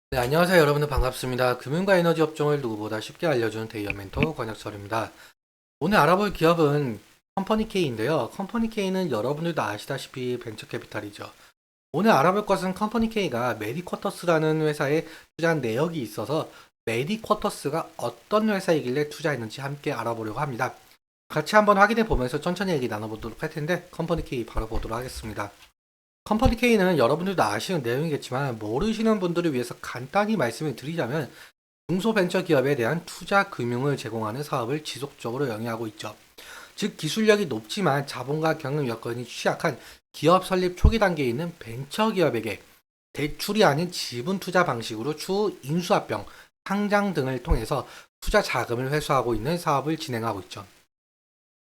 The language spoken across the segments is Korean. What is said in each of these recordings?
네, 안녕하세요. 여러분들 반갑습니다. 금융과 에너지 업종을 누구보다 쉽게 알려주는 대기업 멘토 권혁철입니다. 오늘 알아볼 기업은 컴퍼니 K인데요. 컴퍼니 K는 여러분들도 아시다시피 벤처 캐피탈이죠. 오늘 알아볼 것은 컴퍼니 K가 메디쿼터스라는 회사에 투자한 내역이 있어서 메디쿼터스가 어떤 회사이길래 투자했는지 함께 알아보려고 합니다. 같이 한번 확인해 보면서 천천히 얘기 나눠보도록 할 텐데 컴퍼니 K 바로 보도록 하겠습니다. 컴퍼니 K는 여러분들도 아시는 내용이겠지만 모르시는 분들을 위해서 간단히 말씀을 드리자면 중소벤처기업에 대한 투자 금융을 제공하는 사업을 지속적으로 영위하고 있죠. 즉 기술력이 높지만 자본과 경영 여건이 취약한 기업 설립 초기 단계에 있는 벤처기업에게 대출이 아닌 지분 투자 방식으로 추후 인수합병, 상장 등을 통해서 투자 자금을 회수하고 있는 사업을 진행하고 있죠.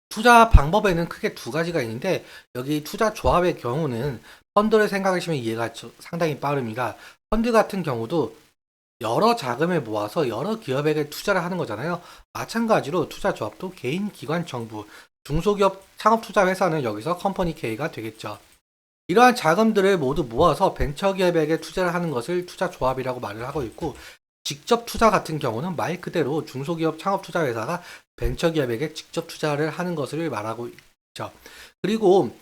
투자 방법에는 크게 두 가지가 있는데 여기 투자 조합의 경우는 펀드를 생각하시면 이해가 상당히 빠릅니다. 펀드 같은 경우도 여러 자금을 모아서 여러 기업에게 투자를 하는 거잖아요. 마찬가지로 투자 조합도 개인, 기관, 정부, 중소기업 창업투자회사는 여기서 컴퍼니 K가 되겠죠. 이러한 자금들을 모두 모아서 벤처기업에게 투자를 하는 것을 투자 조합이라고 말을 하고 있고, 직접 투자 같은 경우는 말 그대로 중소기업 창업투자회사가 벤처기업에게 직접 투자를 하는 것을 말하고 있죠. 그리고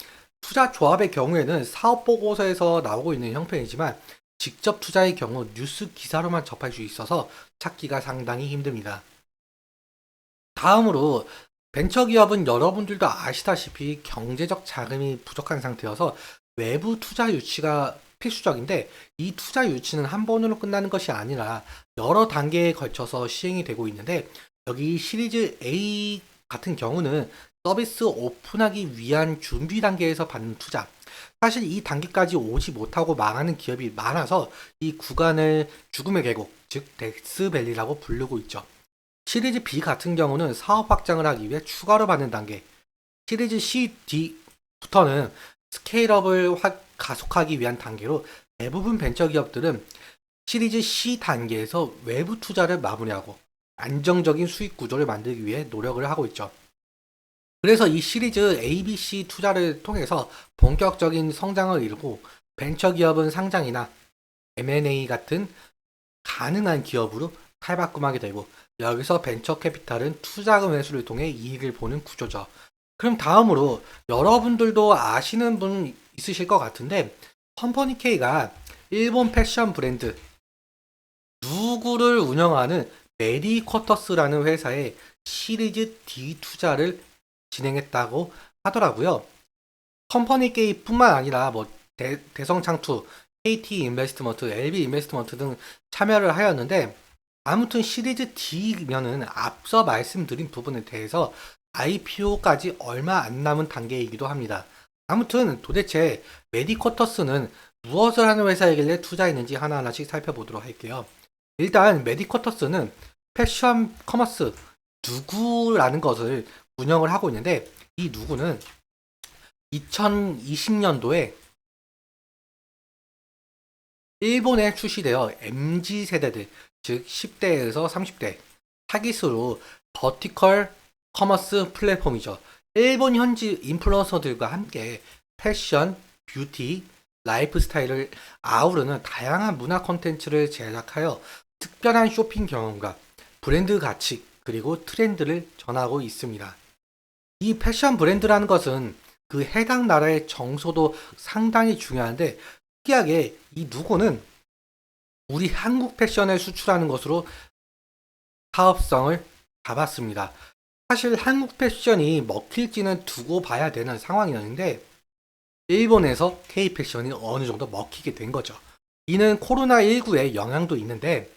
투자 조합의 경우에는 사업 보고서에서 나오고 있는 형편이지만 직접 투자의 경우 뉴스 기사로만 접할 수 있어서 찾기가 상당히 힘듭니다. 다음으로 벤처기업은 여러분들도 아시다시피 경제적 자금이 부족한 상태여서 외부 투자 유치가 필수적인데 이 투자 유치는 한 번으로 끝나는 것이 아니라 여러 단계에 걸쳐서 시행이 되고 있는데 여기 시리즈 A 같은 경우는 서비스 오픈하기 위한 준비 단계에서 받는 투자. 사실 이 단계까지 오지 못하고 망하는 기업이 많아서 이 구간을 죽음의 계곡, 즉 덱스밸리라고 부르고 있죠. 시리즈 B 같은 경우는 사업 확장을 하기 위해 추가로 받는 단계, 시리즈 C, D부터는 스케일업을 가속하기 위한 단계로 대부분 벤처기업들은 시리즈 C 단계에서 외부 투자를 마무리하고 안정적인 수익 구조를 만들기 위해 노력을 하고 있죠. 그래서 이 시리즈 ABC 투자를 통해서 본격적인 성장을 이루고 벤처기업은 상장이나 M&A 같은 가능한 기업으로 탈바꿈하게 되고 여기서 벤처 캐피탈은 투자금 회수를 통해 이익을 보는 구조죠. 그럼 다음으로 여러분들도 아시는 분 있으실 것 같은데 컴퍼니 K가 일본 패션 브랜드 누구를 운영하는 메디쿼터스라는 회사에 시리즈 D 투자를 진행했다고 하더라고요. 컴퍼니 K뿐만 아니라 뭐 대성창투, KT 인베스트먼트, LB 인베스트먼트 등 참여를 하였는데 아무튼 시리즈 D면은 앞서 말씀드린 부분에 대해서 IPO까지 얼마 안 남은 단계이기도 합니다. 아무튼 도대체 메디쿼터스는 무엇을 하는 회사이길래 투자했는지 하나하나씩 살펴보도록 할게요. 일단 메디쿼터스는 패션 커머스 누구라는 것을 운영을 하고 있는데 이 누구는 2020년도에 일본에 출시되어 MZ 세대들, 즉 10대에서 30대 타깃으로 버티컬 커머스 플랫폼이죠. 일본 현지 인플루언서들과 함께 패션, 뷰티, 라이프 스타일을 아우르는 다양한 문화 콘텐츠를 제작하여 특별한 쇼핑 경험과 브랜드 가치 그리고 트렌드를 전하고 있습니다. 이 패션 브랜드라는 것은 그 해당 나라의 정서도 상당히 중요한데 특이하게 이 누구는 우리 한국 패션을 수출하는 것으로 사업성을 잡았습니다. 사실 한국 패션이 먹힐지는 두고 봐야 되는 상황이었는데 일본에서 K 패션이 어느 정도 먹히게 된 거죠. 이는 코로나19의 영향도 있는데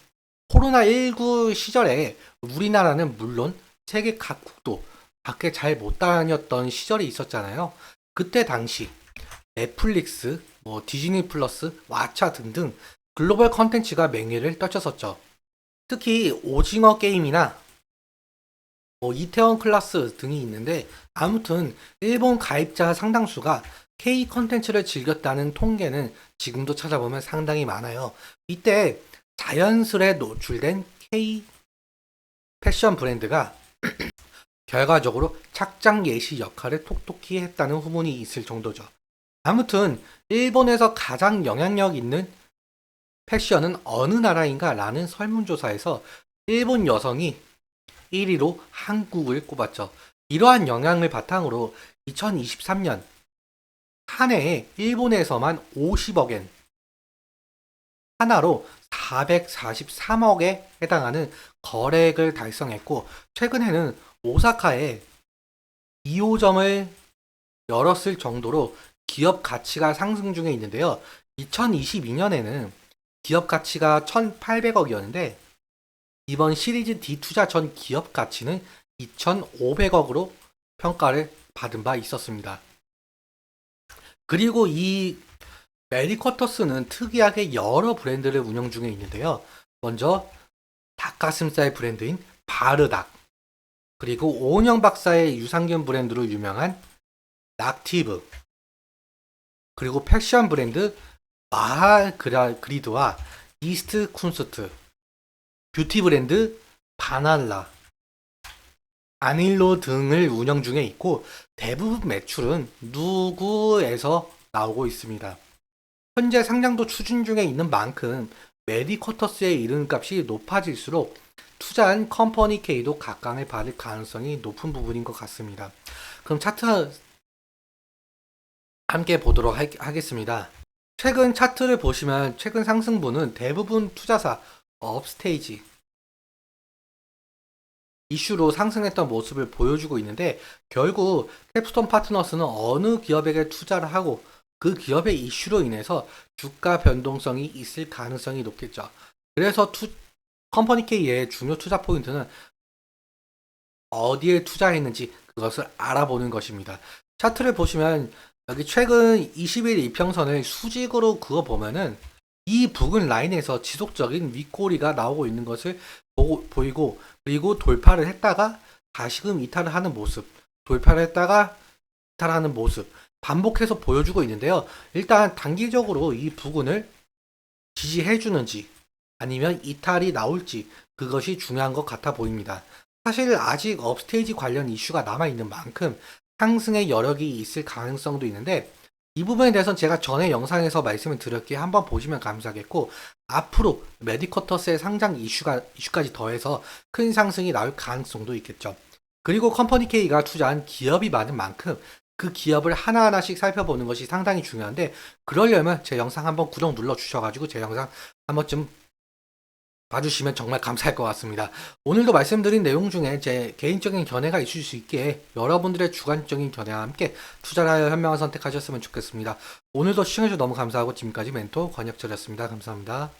코로나19 시절에 우리나라는 물론 세계 각국도 밖에 잘 못 다녔던 시절이 있었잖아요. 그때 당시 넷플릭스, 뭐 디즈니 플러스, 왓챠 등등 글로벌 컨텐츠가 맹위를 떨쳤었죠. 특히 오징어 게임이나 뭐 이태원 클라스 등이 있는데 아무튼 일본 가입자 상당수가 K 컨텐츠를 즐겼다는 통계는 지금도 찾아보면 상당히 많아요. 이때 자연스레 노출된 K 패션 브랜드가 결과적으로 착장 예시 역할을 톡톡히 했다는 후문이 있을 정도죠. 아무튼 일본에서 가장 영향력 있는 패션은 어느 나라인가? 라는 설문조사에서 일본 여성이 1위로 한국을 꼽았죠. 이러한 영향을 바탕으로 2023년 한 해에 일본에서만 50억엔, 하나로 443억에 해당하는 거래액을 달성했고, 최근에는 오사카에 2호점을 열었을 정도로 기업 가치가 상승 중에 있는데요. 2022년에는 기업 가치가 1,800억이었는데 이번 시리즈 D 투자 전 기업 가치는 2,500억으로 평가를 받은 바 있었습니다. 그리고 이 메리쿼터스는 특이하게 여러 브랜드를 운영 중에 있는데요. 먼저 닭가슴살 브랜드인 바르닭, 그리고 오은영 박사의 유산균 브랜드로 유명한 락티브, 그리고 패션 브랜드 마하그리드와 이스트 쿤스트, 뷰티 브랜드 바날라, 아닐로 등을 운영 중에 있고, 대부분 매출은 누구에서 나오고 있습니다. 현재 상장도 추진 중에 있는 만큼 메디쿼터스의 이름값이 높아질수록 투자한 컴퍼니 K도 각광을 받을 가능성이 높은 부분인 것 같습니다. 그럼 차트 함께 보도록 하겠습니다. 최근 차트를 보시면 최근 상승분은 대부분 투자사 업스테이지 이슈로 상승했던 모습을 보여주고 있는데, 결국 캡스톤 파트너스는 어느 기업에게 투자를 하고 그 기업의 이슈로 인해서 주가 변동성이 있을 가능성이 높겠죠. 그래서 컴퍼니 K의 중요 투자 포인트는 어디에 투자했는지 그것을 알아보는 것입니다. 차트를 보시면 여기 최근 20일 이평선을 수직으로 그어 보면은 이 붉은 라인에서 지속적인 윗꼬리가 나오고 있는 것을 보이고, 그리고 돌파를 했다가 다시금 이탈을 하는 모습, 돌파를 했다가 이탈하는 모습 반복해서 보여주고 있는데요. 일단 단기적으로 이 부근을 지지해 주는지 아니면 이탈이 나올지, 그것이 중요한 것 같아 보입니다. 사실 아직 업스테이지 관련 이슈가 남아있는 만큼 상승의 여력이 있을 가능성도 있는데, 이 부분에 대해서는 제가 전에 영상에서 말씀을 드렸기에 한번 보시면 감사하겠고, 앞으로 메디쿼터스의 상장 이슈까지 더해서 큰 상승이 나올 가능성도 있겠죠. 그리고 컴퍼니 K가 투자한 기업이 많은 만큼 그 기업을 하나하나씩 살펴보는 것이 상당히 중요한데, 그러려면 제 영상 한번 구독 눌러 주셔가지고 제 영상 한 번쯤 봐주시면 정말 감사할 것 같습니다. 오늘도 말씀드린 내용 중에 제 개인적인 견해가 있을 수 있기에 여러분들의 주관적인 견해와 함께 투자를 하여 현명한 선택하셨으면 좋겠습니다. 오늘도 시청해주셔서 너무 감사하고 지금까지 멘토 권혁철이었습니다. 감사합니다.